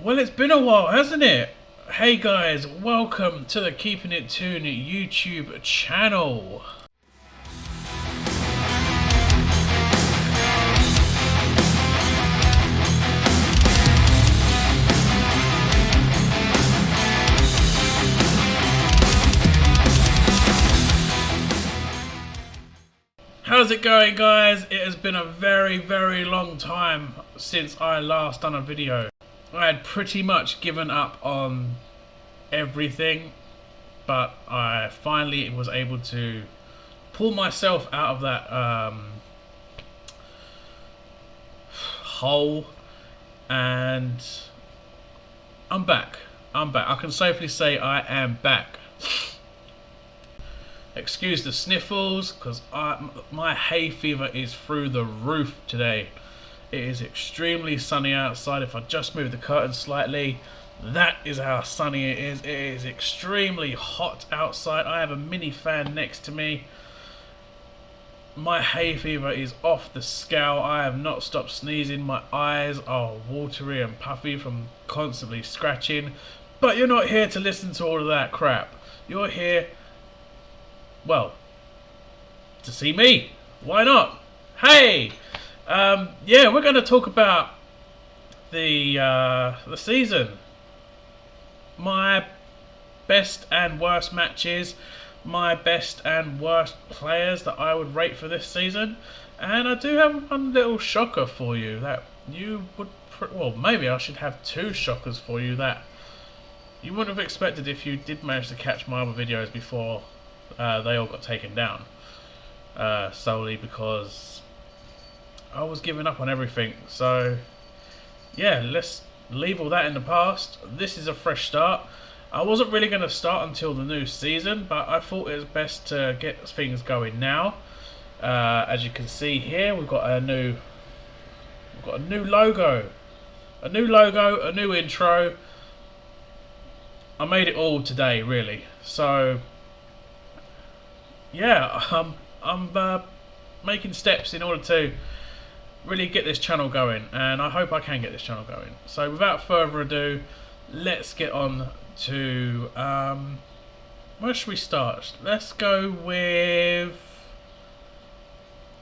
Well, it's been a while, hasn't it? Hey guys, welcome to the Keeping It Tuned YouTube channel. How's it going, guys? It has been a very long time since I last done a video. I had pretty much given up on everything, but I finally was able to pull myself out of that hole, and I'm back. I can safely say I am back. Excuse the sniffles, because my hay fever is through the roof today. It is extremely sunny outside. If I just move the curtain slightly, that is how sunny it is. It is extremely hot outside. I have a mini fan next to me. My hay fever is off the scale. I have not stopped sneezing. My eyes are watery and puffy from constantly scratching. But you're not here to listen to all of that crap. You're here, well, to see me. Why not? Hey! Yeah, we're going to talk about the season. My best and worst matches, my best and worst players that I would rate for this season, and I do have one little shocker for you that you would, well, maybe I should have two shockers for you that you wouldn't have expected if you did manage to catch my other videos before they all got taken down, solely because I was giving up on everything. So yeah, let's leave all that in the past. This is a fresh start. I wasn't really going to start until the new season, but I thought it was best to get things going now. As you can see here, we've got a new logo, a new intro. I made it all today, really. So yeah, I'm making steps in order to really get this channel going, and I hope I can get this channel going. So without further ado, let's get on to where should we start? Let's go with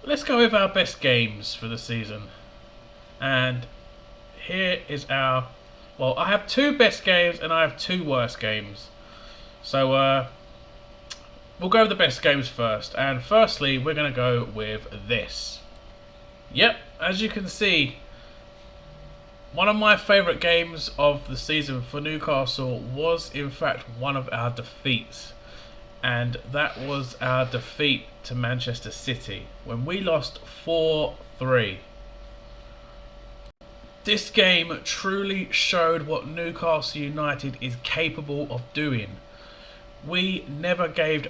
our best games for the season. And here is our, well, I have two best games and I have two worst games. So we'll go with the best games first, and firstly we're going to go with this. Yep, as you can see, one of my favourite games of the season for Newcastle was in fact one of our defeats, and that was our defeat to Manchester City when we lost 4-3. This game truly showed what Newcastle United is capable of doing. We never gave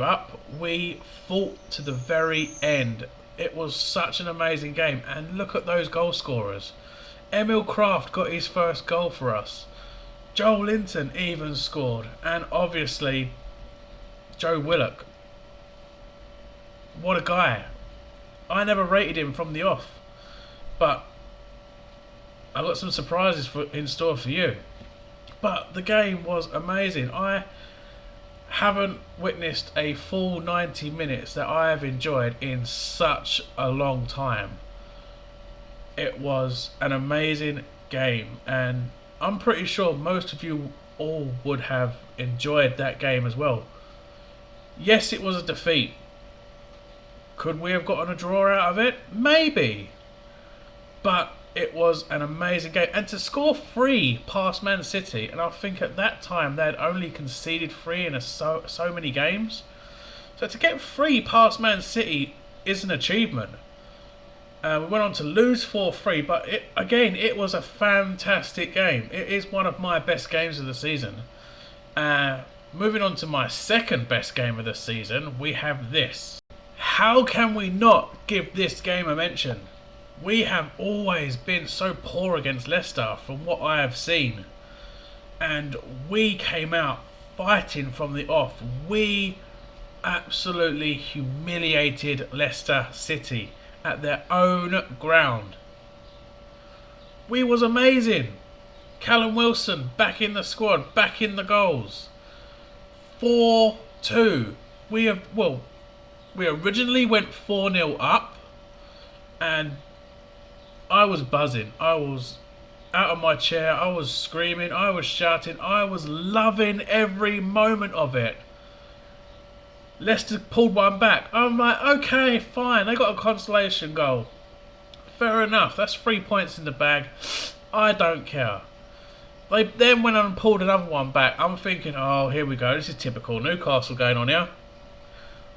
up. We fought to the very end. It was such an amazing game, and look at those goal scorers. Emil Kraft got his first goal for us. Joel Linton even scored, and obviously Joe Willock. What a guy. I never rated him from the off, but I got some surprises in store for you. But the game was amazing. I haven't witnessed a full 90 minutes that I have enjoyed in such a long time. It was an amazing game, and I'm pretty sure most of you all would have enjoyed that game as well. Yes, it was a defeat. Could we have gotten a draw out of it? Maybe. But it was an amazing game, and to score 3 past Man City, and I think at that time they had only conceded 3 in so many games. So to get 3 past Man City is an achievement. We went on to lose 4-3, but it was a fantastic game. It is one of my best games of the season. Moving on to my second best game of the season, we have this. How can we not give this game a mention? We have always been so poor against Leicester from what I have seen, and we came out fighting from the off. We absolutely humiliated Leicester City at their own ground. We was amazing. Callum Wilson back in the squad, back in the goals. 4-2. We originally went 4-0 up, and I was buzzing. I was out of my chair. I was screaming. I was shouting. I was loving every moment of it. Leicester pulled one back. I'm like, okay, fine. They got a consolation goal. Fair enough. That's 3 points in the bag. I don't care. They then went on and pulled another one back. I'm thinking, oh, here we go. This is typical Newcastle going on here.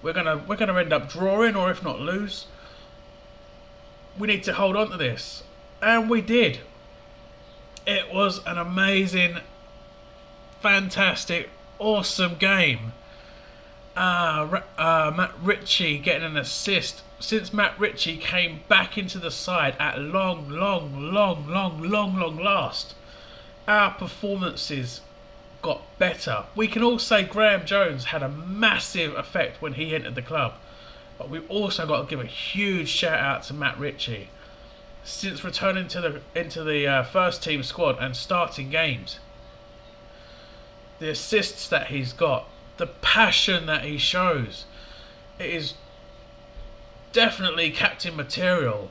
We're gonna end up drawing, or if not lose. We need to hold on to this, and we did. It was an amazing, fantastic, awesome game. Matt Ritchie getting an assist. Since Matt Ritchie came back into the side at long last, our performances got better. We can all say Graham Jones had a massive effect when he entered the club, but we've also got to give a huge shout out to Matt Ritchie. Since returning into the first team squad and starting games, the assists that he's got, the passion that he shows, it is definitely captain material.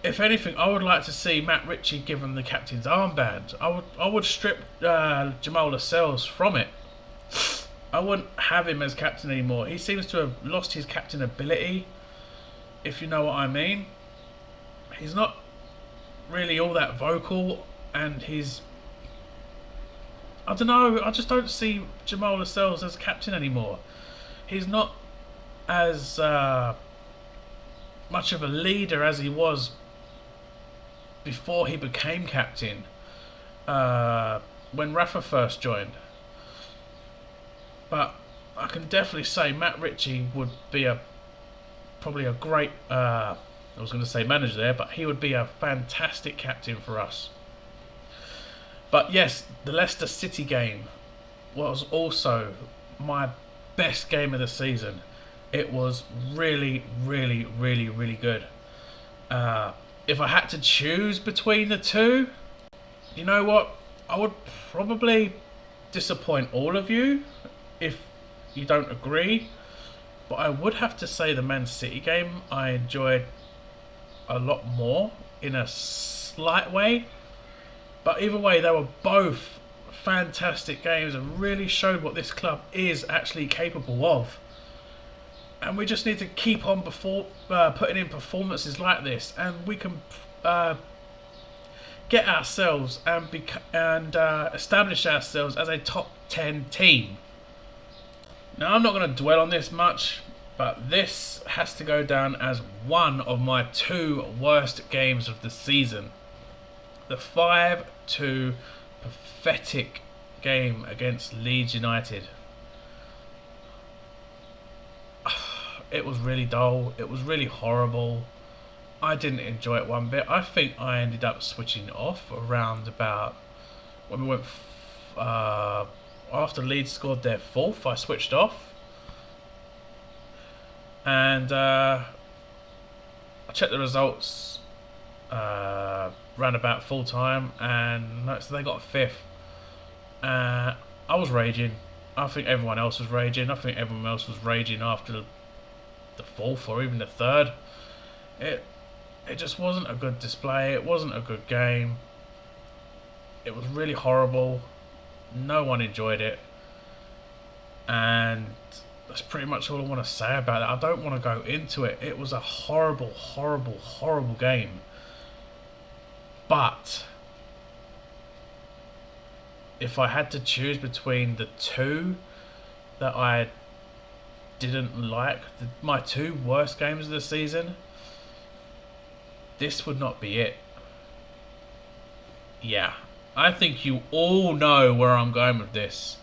If anything, I would like to see Matt Ritchie given the captain's armband. I would strip Jamal Lascelles from it. I wouldn't have him as captain anymore. He seems to have lost his captain ability, if you know what I mean. He's not really all that vocal, and I don't know, I just don't see Jamal Lascelles as captain anymore. He's not as much of a leader as he was before he became captain, when Rafa first joined. But I can definitely say Matt Ritchie would be probably a great, I was going to say manager there, but he would be a fantastic captain for us. But yes, the Leicester City game was also my best game of the season. It was really good. If I had to choose between the two, you know what? I would probably disappoint all of you if you don't agree. But I would have to say the Man City game I enjoyed a lot more in a slight way. But either way, they were both fantastic games and really showed what this club is actually capable of. And we just need to keep on putting in performances like this, and we can get ourselves and establish ourselves as a top 10 team. Now, I'm not going to dwell on this much, but this has to go down as one of my 2 worst games of the season. The 5-2 pathetic game against Leeds United. It was really dull. It was really horrible. I didn't enjoy it one bit. I think I ended up switching off around about when we went after Leeds scored their 4th. I switched off, and I checked the results round about full time, and noticed they got a 5th. I was raging. I think everyone else was raging. I think everyone else was raging after the 4th or even the 3rd. It just wasn't a good display. It wasn't a good game. It was really horrible. No one enjoyed it, and that's pretty much all I want to say about it. I don't want to go into it. It was a horrible game. But if I had to choose between the 2 that I didn't like, my 2 worst games of the season, this would not be it. Yeah, I think you all know where I'm going with this.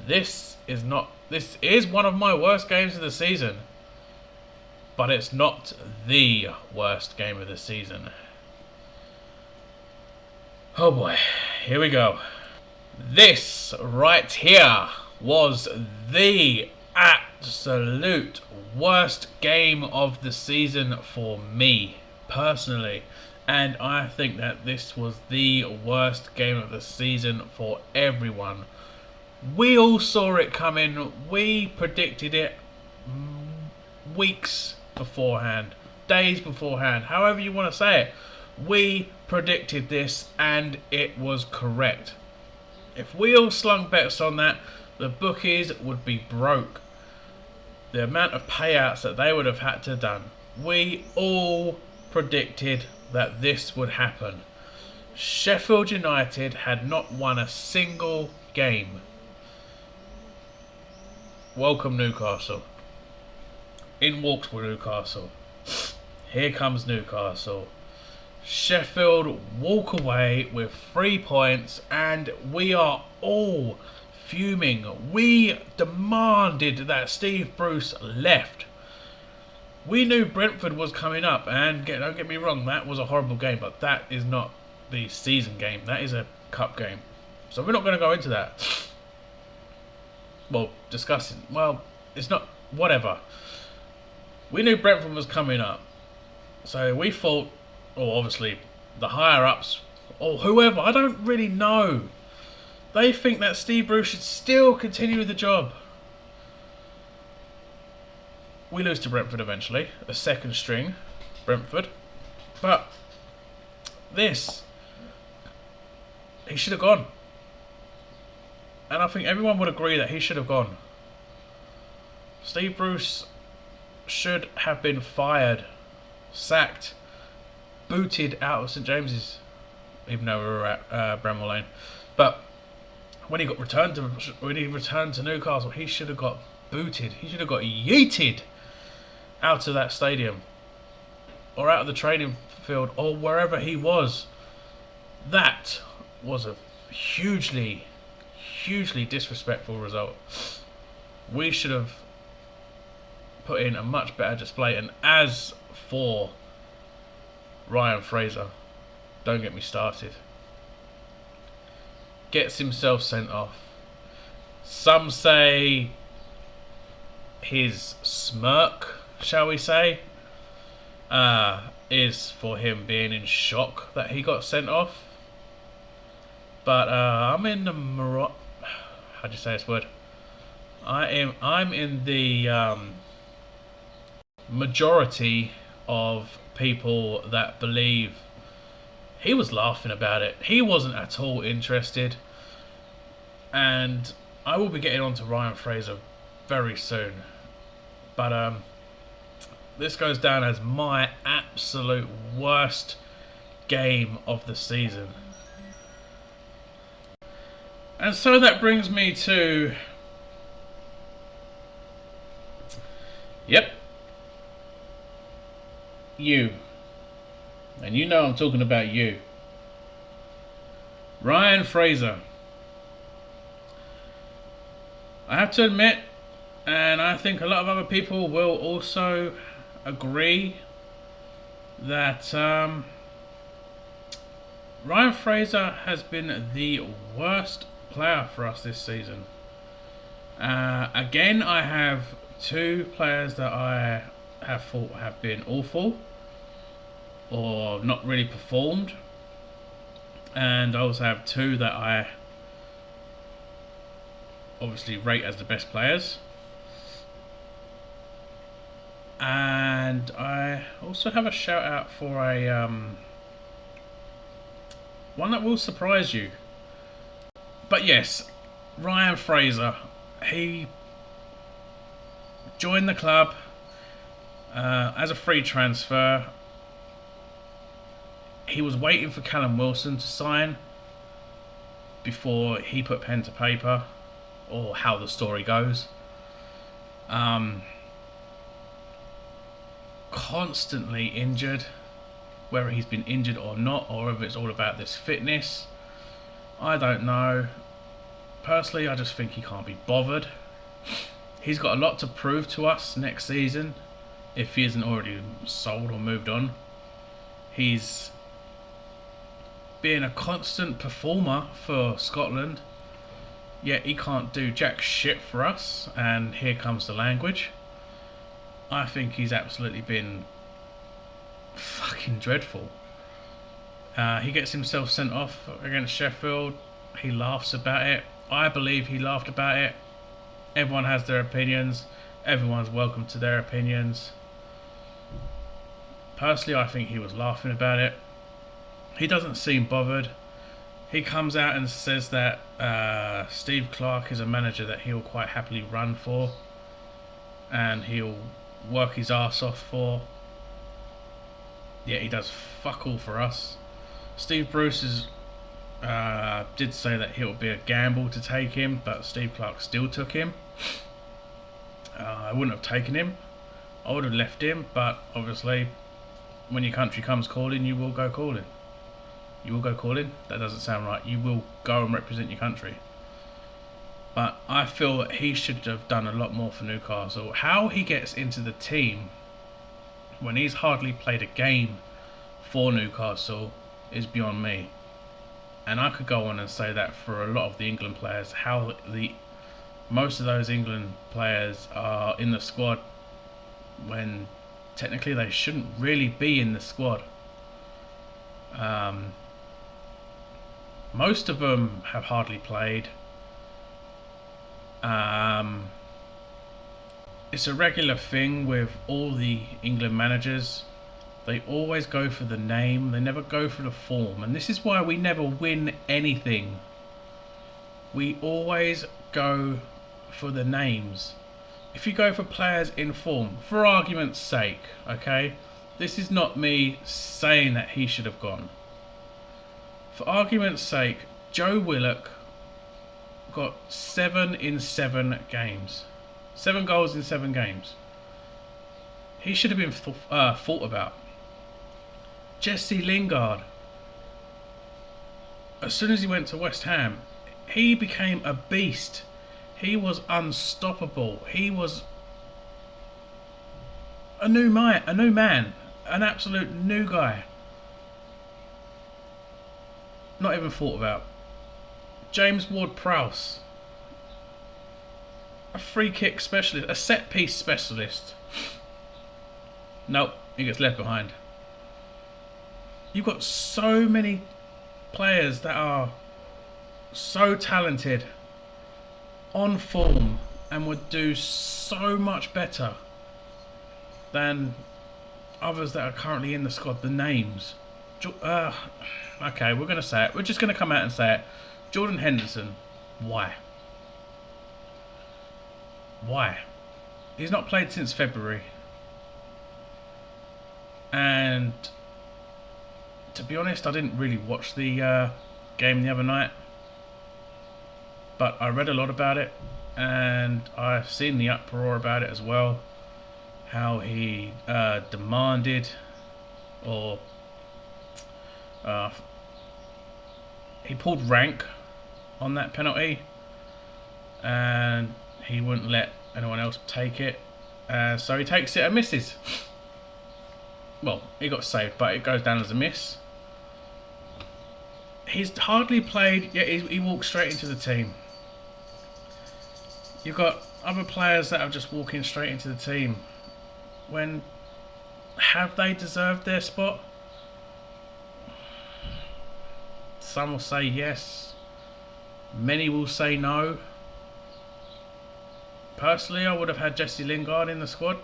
This is one of my worst games of the season, but it's not the worst game of the season. Oh boy, here we go. This right here was the absolute worst game of the season for me, personally. And I think that this was the worst game of the season for everyone. We all saw it coming. We predicted it weeks beforehand, days beforehand, however you want to say it. We predicted this and it was correct. If we all slung bets on that, the bookies would be broke. The amount of payouts that they would have had to done. We all predicted that this would happen. Sheffield United had not won a single game. Welcome Newcastle. In walks Newcastle. Here comes Newcastle. Sheffield walk away with 3 points and we are all fuming. We demanded that Steve Bruce left. We knew Brentford was coming up, and don't get me wrong, that was a horrible game, but that is not the season game. That is a cup game. So we're not going to go into that. Well, discussing. Well, it's not. Whatever. We knew Brentford was coming up. So we thought, or obviously the higher ups, or whoever, I don't really know. They think that Steve Bruce should still continue with the job. We lose to Brentford eventually, a second string Brentford. But this, he should have gone. And I think everyone would agree that he should have gone. Steve Bruce should have been fired, sacked, booted out of St James's, even though we were at Bramall Lane. But when he returned to Newcastle, he should have got booted. He should have got yeeted out of that stadium, or out of the training field, or wherever he was. That was a hugely disrespectful result. We should have put in a much better display. And as for Ryan Fraser, don't get me started. Gets himself sent off. Some say his smirk, shall we say, is for him being in shock that he got sent off. But I'm in the how do you say this word? I'm in the majority of people that believe he was laughing about it. He wasn't at all interested. And I will be getting on to Ryan Fraser very soon. But this goes down as my absolute worst game of the season. And so that brings me to... Yep. You. And you know I'm talking about you. Ryan Fraser. I have to admit, and I think a lot of other people will also agree, that Ryan Fraser has been the worst player for us this season. Again, I have two players that I have thought have been awful or not really performed, and I also have two that I obviously rate as the best players. And I also have a shout out for a one that will surprise you. But yes, Ryan Fraser. He joined the club as a free transfer. He was waiting for Callum Wilson to sign before he put pen to paper, or how the story goes. Constantly injured, whether he's been injured or not, or whether it's all about this fitness, I don't know. Personally, I just think he can't be bothered. He's got a lot to prove to us next season, if he isn't already sold or moved on. He's being a constant performer for Scotland, yet he can't do jack shit for us, and here comes the language. I think he's absolutely been fucking dreadful. He gets himself sent off against Sheffield. He laughs about it. I believe he laughed about it. Everyone has their opinions. Everyone's welcome to their opinions. Personally, I think he was laughing about it. He doesn't seem bothered. He comes out and says that Steve Clarke is a manager that he'll quite happily run for, and he'll work his arse off for. Yet he does fuck all for us. Steve Bruce did say that it would be a gamble to take him, but Steve Clarke still took him. I wouldn't have taken him. I would have left him, but obviously, when your country comes calling, you will go calling. You will go calling? That doesn't sound right. You will go and represent your country. But I feel that he should have done a lot more for Newcastle. How he gets into the team when he's hardly played a game for Newcastle is beyond me. And I could go on and say that for a lot of the England players, how most of those England players are in the squad when technically they shouldn't really be in the squad. Most of them have hardly played. It's a regular thing with all the England managers. They always go for the name, they never go for the form. And this is why we never win anything. We always go for the names. If you go for players in form, for argument's sake, okay? This is not me saying that he should have gone. For argument's sake, Joe Willock got 7 in 7 games. 7 goals in 7 games. He should have been thought about. Jesse Lingard. As soon as he went to West Ham, he became a beast. He was unstoppable. He was a new man, an absolute new guy. Not even thought about. James Ward-Prowse, a free kick specialist, a set piece specialist. Nope, he gets left behind. You've got so many players that are so talented, on form, and would do so much better than others that are currently in the squad. The names. Okay, we're going to say it. We're just going to come out and say it. Jordan Henderson. Why? Why? He's not played since February. And to be honest, I didn't really watch the game the other night. But I read a lot about it, and I've seen the uproar about it as well. How he demanded, or he pulled rank on that penalty, and he wouldn't let anyone else take it. So he takes it and misses. Well, he got saved, but it goes down as a miss. He's hardly played, yet he walks straight into the team. You've got other players that are just walking straight into the team. When have they deserved their spot? Some will say yes. Many will say no. Personally, I would have had Jesse Lingard in the squad.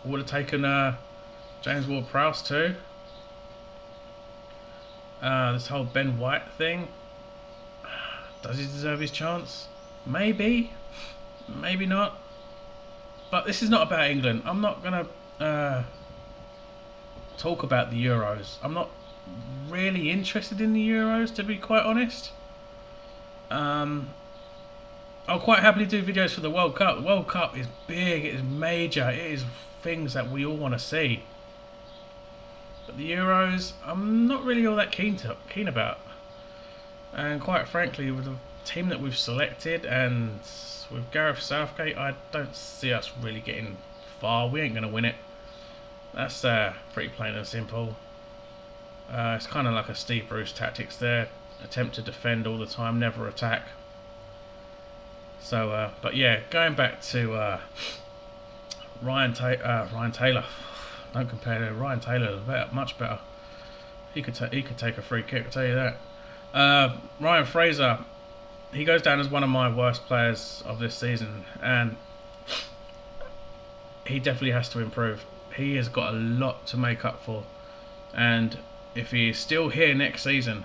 I would have taken James Ward-Prowse too. This whole Ben White thing. Does he deserve his chance? Maybe. Maybe not. But this is not about England. I'm not going to talk about the Euros. I'm not really interested in the Euros, to be quite honest. I'll quite happily do videos for the World Cup. The World Cup is big, it is major, it is things that we all want to see. But the Euros, I'm not really all that keen about. And quite frankly, with the team that we've selected and with Gareth Southgate, I don't see us really getting far. We ain't going to win it. That's pretty plain and simple. It's kind of like a Steve Bruce tactics there. Attempt to defend all the time, never attack. So, but yeah, going back to Ryan Taylor. Don't compare to Ryan Taylor. Much better. he could take a free kick. I'll tell you that. Ryan Fraser, he goes down as one of my worst players of this season, and he definitely has to improve. He has got a lot to make up for, and if he is still here next season,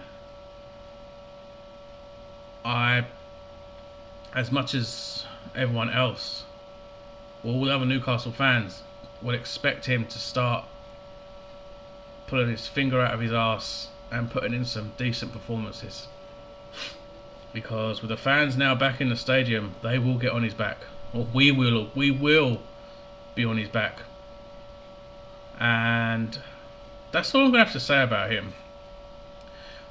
as much as everyone else, all the other Newcastle fans, would expect him to start pulling his finger out of his arse and putting in some decent performances. Because with the fans now back in the stadium, they will get on his back. Or we will be on his back. And that's all I'm going to have to say about him.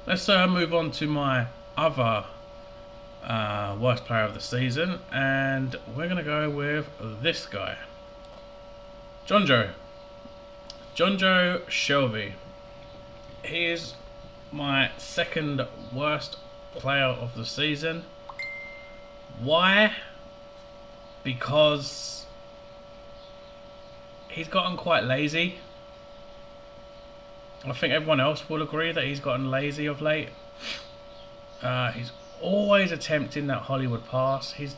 Let's move on to my other worst player of the season, and we're going to go with this guy. Jonjo Shelvey. He is my second worst player of the season. Why? Because he's gotten quite lazy. I think everyone else will agree that he's gotten lazy of late. He's always attempting that Hollywood pass. He's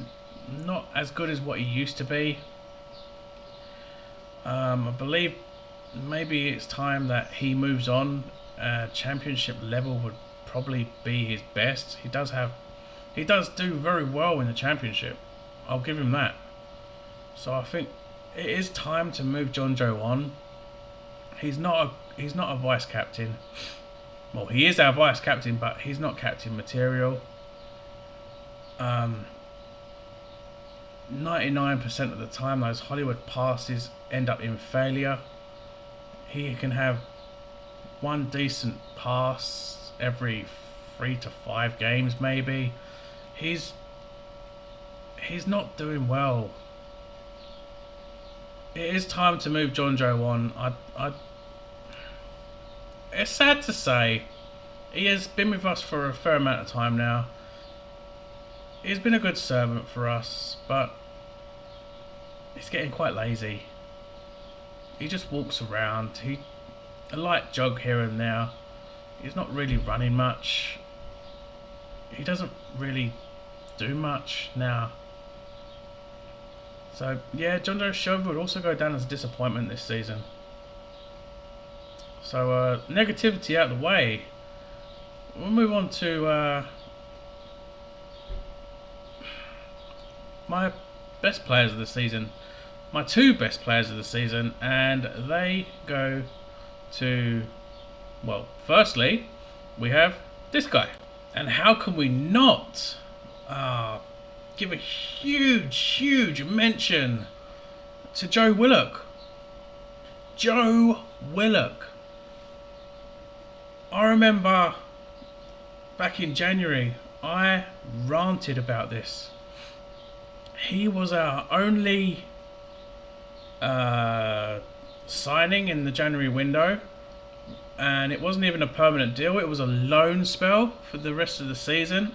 not as good as what he used to be. I believe maybe it's time that he moves on. Championship level would probably be his best. He does do very well in the championship. I'll give him that. So I think it is time to move Jonjo on. He's not a vice captain. Well, he is our vice captain, but he's not captain material. 99% of the time, those Hollywood passes end up in failure. He can have one decent pass every 3 to 5 games, maybe. He's not doing well. It is time to move Jonjo on. It's sad to say, he has been with us for a fair amount of time now. He's been a good servant for us, but he's getting quite lazy. He just walks around. A light jog here and there. He's not really running much. He doesn't really do much now. So yeah, Jonjo Shelvey would also go down as a disappointment this season. So negativity out of the way. We'll move on to my best players of the season. My two best players of the season, and they go to, well, firstly, we have this guy. And how can we not give a huge mention to Joe Willock. Joe Willock. I remember back in January, I ranted about this. He was our only signing in the January window, and it wasn't even a permanent deal. It was a loan spell for the rest of the season.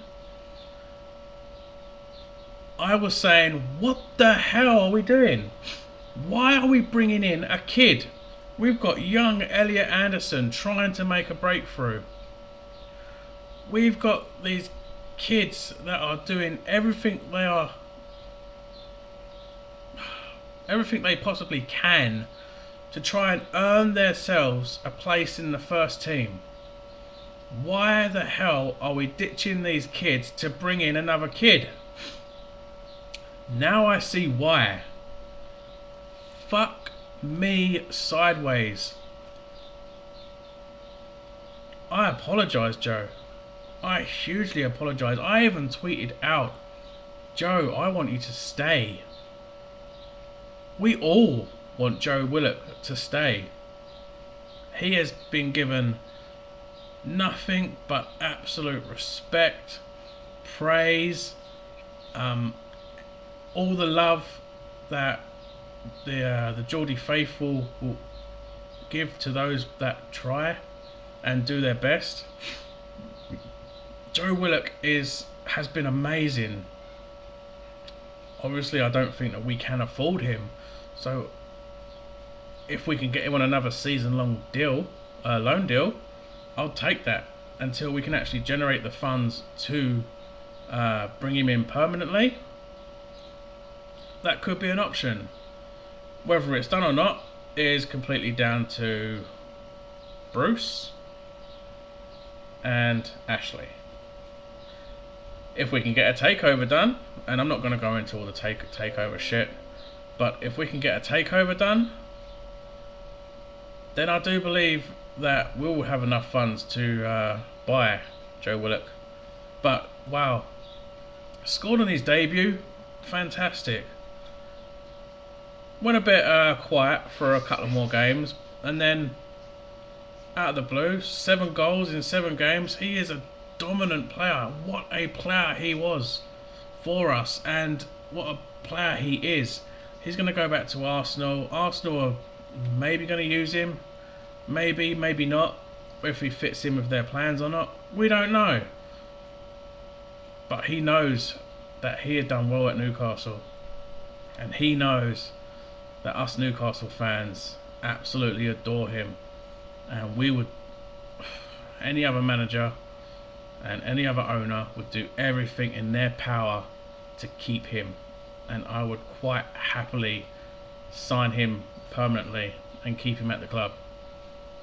I was saying, what the hell are we doing? Why are we bringing in a kid? We've got young Elliot Anderson trying to make a breakthrough. We've got these kids that are doing everything they possibly can to try and earn themselves a place in the first team. Why the hell are we ditching these kids to bring in another kid? Now I see why. Fuck me sideways. I apologise, Joe. I hugely apologise. I even tweeted out, Joe, I want you to stay. We all want Joe Willock to stay. He has been given nothing but absolute respect, praise, all the love that the Geordie faithful will give to those that try and do their best. Joe Willock has been amazing. Obviously, I don't think that we can afford him. So, if we can get him on another season-long deal, loan deal, I'll take that until we can actually generate the funds to bring him in permanently. That could be an option. Whether it's done or not is completely down to Bruce and Ashley. If we can get a takeover done, and I'm not going to go into all the takeover shit, but if we can get a takeover done, then I do believe that we'll have enough funds to buy Joe Willock. But wow, scored on his debut, fantastic. Went a bit quiet for a couple more games, and then out of the blue, 7 goals in 7 games. He is a dominant player. What a player he was for us, and what a player he is. He's going to go back to Arsenal. Arsenal are maybe going to use him, maybe not. If he fits in with their plans or not, we don't know. But he knows that he had done well at Newcastle, and he knows that us Newcastle fans absolutely adore him, and we would, any other manager and any other owner would do everything in their power to keep him, and I would quite happily sign him permanently and keep him at the club.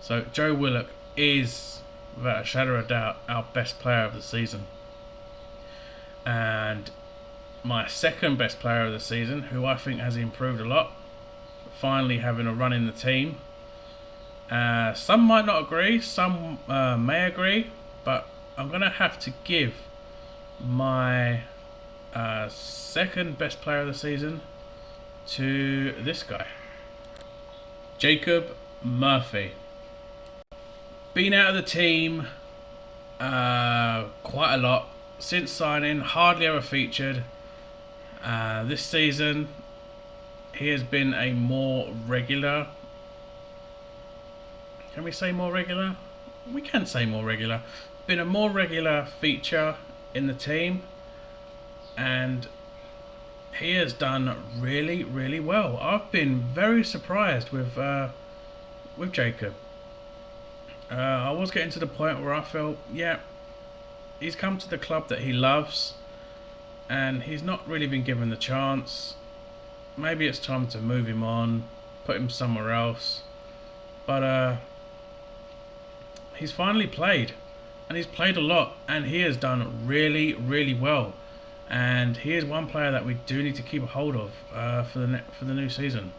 So Joe Willock is, without a shadow of a doubt, our best player of the season. And my second best player of the season, who I think has improved a lot, finally having a run in the team. Some might not agree, some may agree, but I'm going to have to give my second best player of the season to this guy, Jacob Murphy. Been out of the team quite a lot since signing, hardly ever featured. This season he has been a more regular, can we say more regular? We can say more regular. Been a more regular feature in the team, and he has done really, really well. I've been very surprised with Jacob. I was getting to the point where I felt, yeah, he's come to the club that he loves, and he's not really been given the chance. Maybe it's time to move him on, put him somewhere else. But he's finally played, and he's played a lot, and he has done really, really well. And he is one player that we do need to keep a hold of for the new season.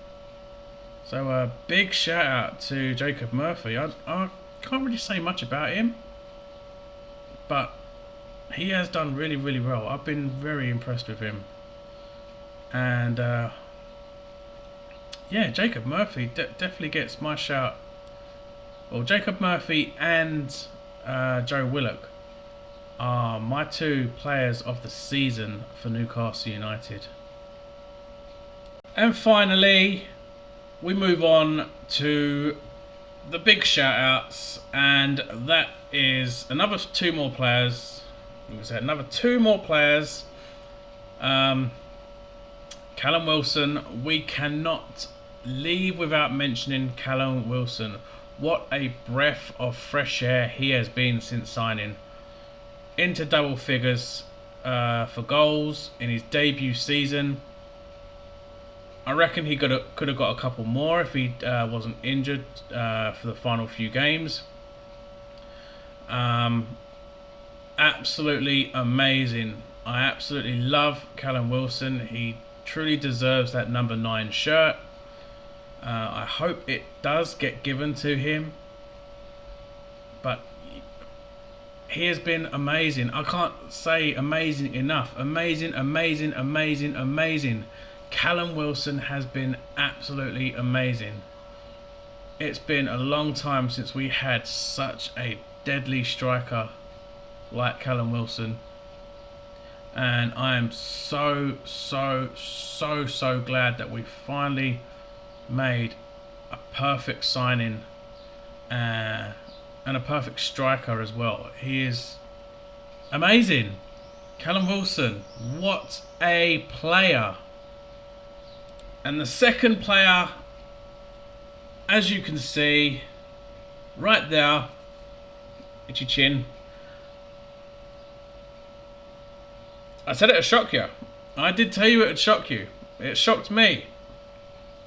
So big shout out to Jacob Murphy. I can't really say much about him, but he has done really, really well. I've been very impressed with him. And yeah, Jacob Murphy definitely gets my shout. Well, Jacob Murphy and Joe Willock are my 2 players of the season for Newcastle United. And finally, we move on to the big shout outs, and that is another 2 more players. Another 2 more players. Callum Wilson. We cannot leave without mentioning Callum Wilson. What a breath of fresh air he has been since signing. Into double figures for goals in his debut season. I reckon he could have got a couple more if he wasn't injured for the final few games. Absolutely amazing. I absolutely love Callum Wilson. He truly deserves that number 9 shirt. I hope it does get given to him, but he has been amazing. I can't say amazing enough. Amazing, amazing, amazing, amazing. Callum Wilson has been absolutely amazing. It's been a long time since we had such a deadly striker like Callum Wilson, and I am so glad that we finally made a perfect signing and a perfect striker as well. He is amazing. Callum Wilson, what a player. And the second player, as you can see right there, Itchy chin. I said it'd shock you. I did tell you it'd shock you. It shocked me.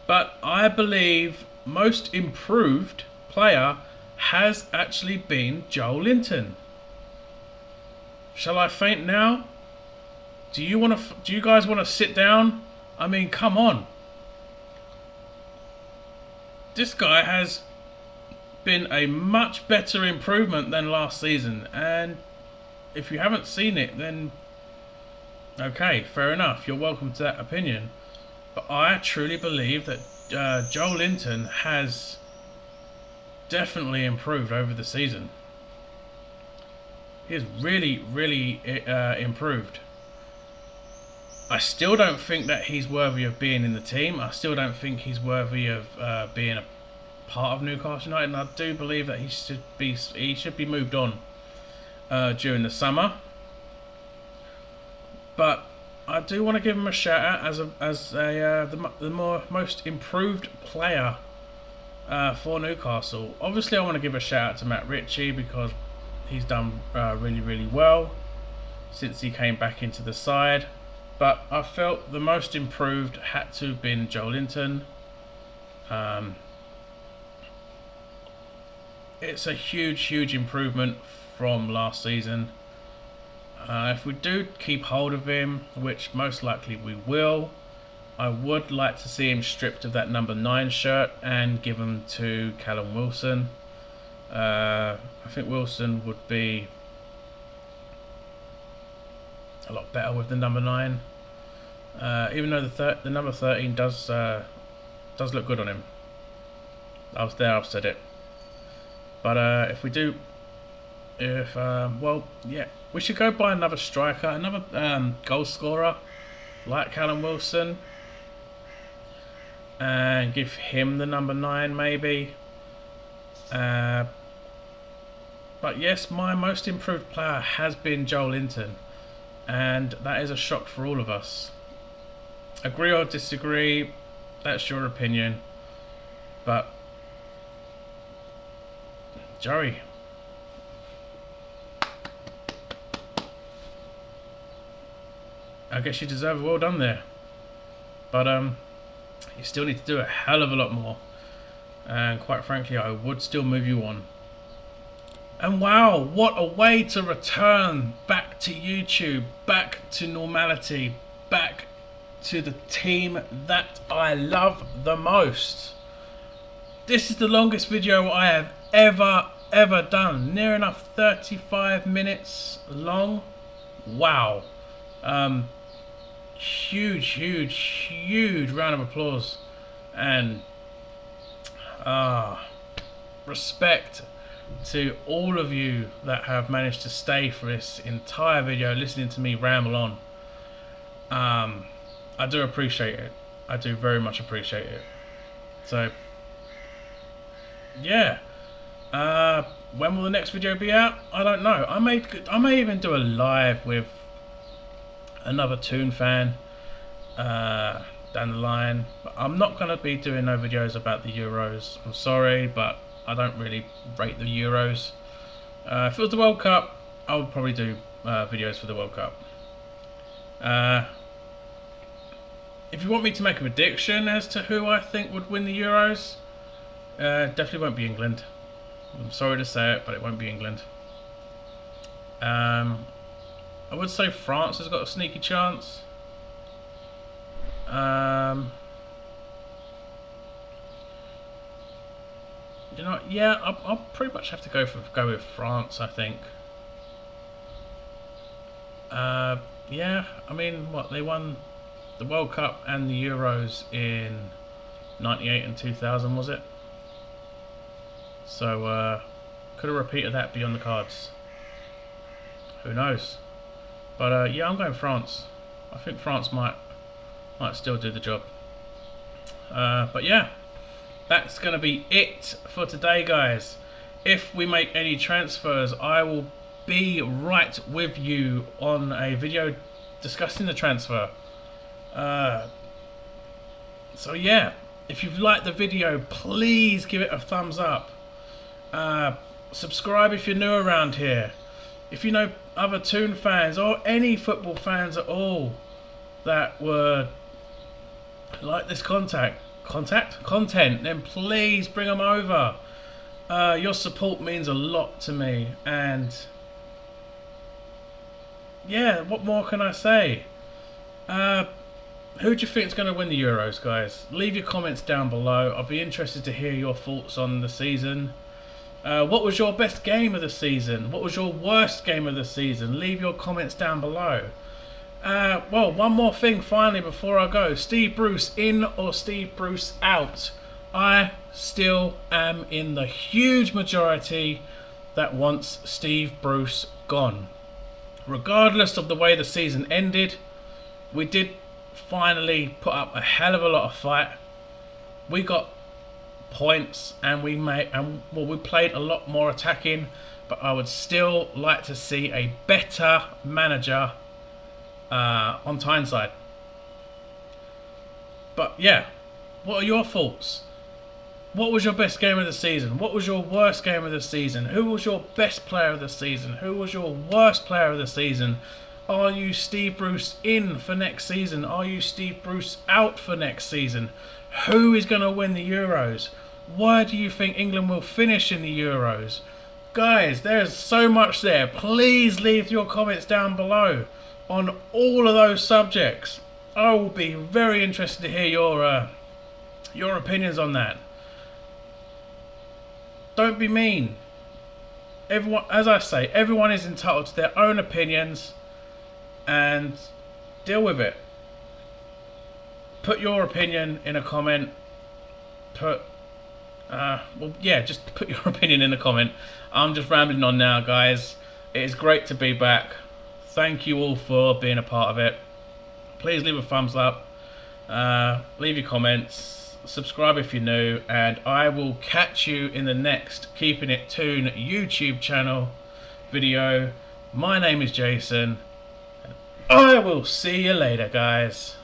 But I believe most improved player has actually been Joe Linton. Shall I faint now? Do you guys want to sit down? I mean, come on. This guy has been a much better improvement than last season, and if you haven't seen it, then okay, fair enough. You're welcome to that opinion. But I truly believe that Joe Linton has definitely improved over the season. He has really, really improved. I still don't think that he's worthy of being in the team. I still don't think he's worthy of being a part of Newcastle United, and I do believe that he should be moved on during the summer. But I do want to give him a shout out as the most improved player for Newcastle. Obviously, I want to give a shout out to Matt Ritchie because he's done really, really well since he came back into the side. But I felt the most improved had to have been Joe Linton. It's a huge, huge improvement from last season. If we do keep hold of him, which most likely we will, I would like to see him stripped of that number 9 shirt and given to Callum Wilson. I think Wilson would be a lot better with the number 9. Even though the number 13 does look good on him. I've said it. But well, yeah, we should go buy another striker, another goal scorer like Callum Wilson, and give him the number 9 maybe. But yes, my most improved player has been Joe Linton, and that is a shock for all of us. Agree or disagree, that's your opinion, but Joey, I guess you deserve a well done there, but you still need to do a hell of a lot more, and quite frankly I would still move you on. And wow, what a way to return back to YouTube, back to normality, back to the team that I love the most. This is the longest video I have ever done, near enough 35 minutes long. Wow. Huge round of applause, and respect to all of you that have managed to stay for this entire video listening to me ramble on. I do appreciate it. I do very much appreciate it. So yeah, when will the next video be out? I don't know. I may even do a live with another Toon fan down the line, but I'm not going to be doing no videos about the Euros. I'm sorry, but I don't really rate the Euros. If it was the World Cup, I would probably do videos for the World Cup. If you want me to make a prediction as to who I think would win the Euros, definitely won't be England. I'm sorry to say it, but it won't be England. I would say France has got a sneaky chance. You know, yeah, I'll pretty much have to go with France, I think. Yeah, I mean, what, they won the World Cup and the Euros in 98 and 2000, was it? So could a repeat of that be on the cards? Who knows? But yeah, I'm going France. I think France might still do the job. But yeah, that's going to be it for today, guys. If we make any transfers, I will be right with you on a video discussing the transfer. So yeah, if you've liked the video, please give it a thumbs up. Subscribe if you're new around here. If you know other Toon fans or any football fans at all that were like this content, then please bring them over. Your support means a lot to me, and yeah, what more can I say? Who do you think is going to win the Euros, guys? Leave your comments down below. I'll be interested to hear your thoughts on the season. What was your best game of the season? What was your worst game of the season? Leave your comments down below. Well, one more thing finally before I go. Steve Bruce in or Steve Bruce out? I still am in the huge majority that wants Steve Bruce gone. Regardless of the way the season ended, we did finally put up a hell of a lot of fight. We got points and we played a lot more attacking, but I would still like to see a better manager on Tyneside. But yeah, what are your thoughts? What was your best game of the season? What was your worst game of the season? Who was your best player of the season? Who was your worst player of the season? Are you Steve Bruce in for next season? Are you Steve Bruce out for next season? Who is going to win the Euros? Where do you think England will finish in the Euros? Guys, there's so much there. Please leave your comments down below on all of those subjects. I will be very interested to hear your opinions on that. Don't be mean. Everyone, as I say, everyone is entitled to their own opinions, and deal with it. Put your opinion in a comment. Just put your opinion in a comment. I'm just rambling on now, guys. It is great to be back. Thank you all for being a part of it. Please leave a thumbs up. Leave your comments. Subscribe if you're new, and I will catch you in the next Keeping It Toon YouTube channel video. My name is Jason, and I will see you later, guys.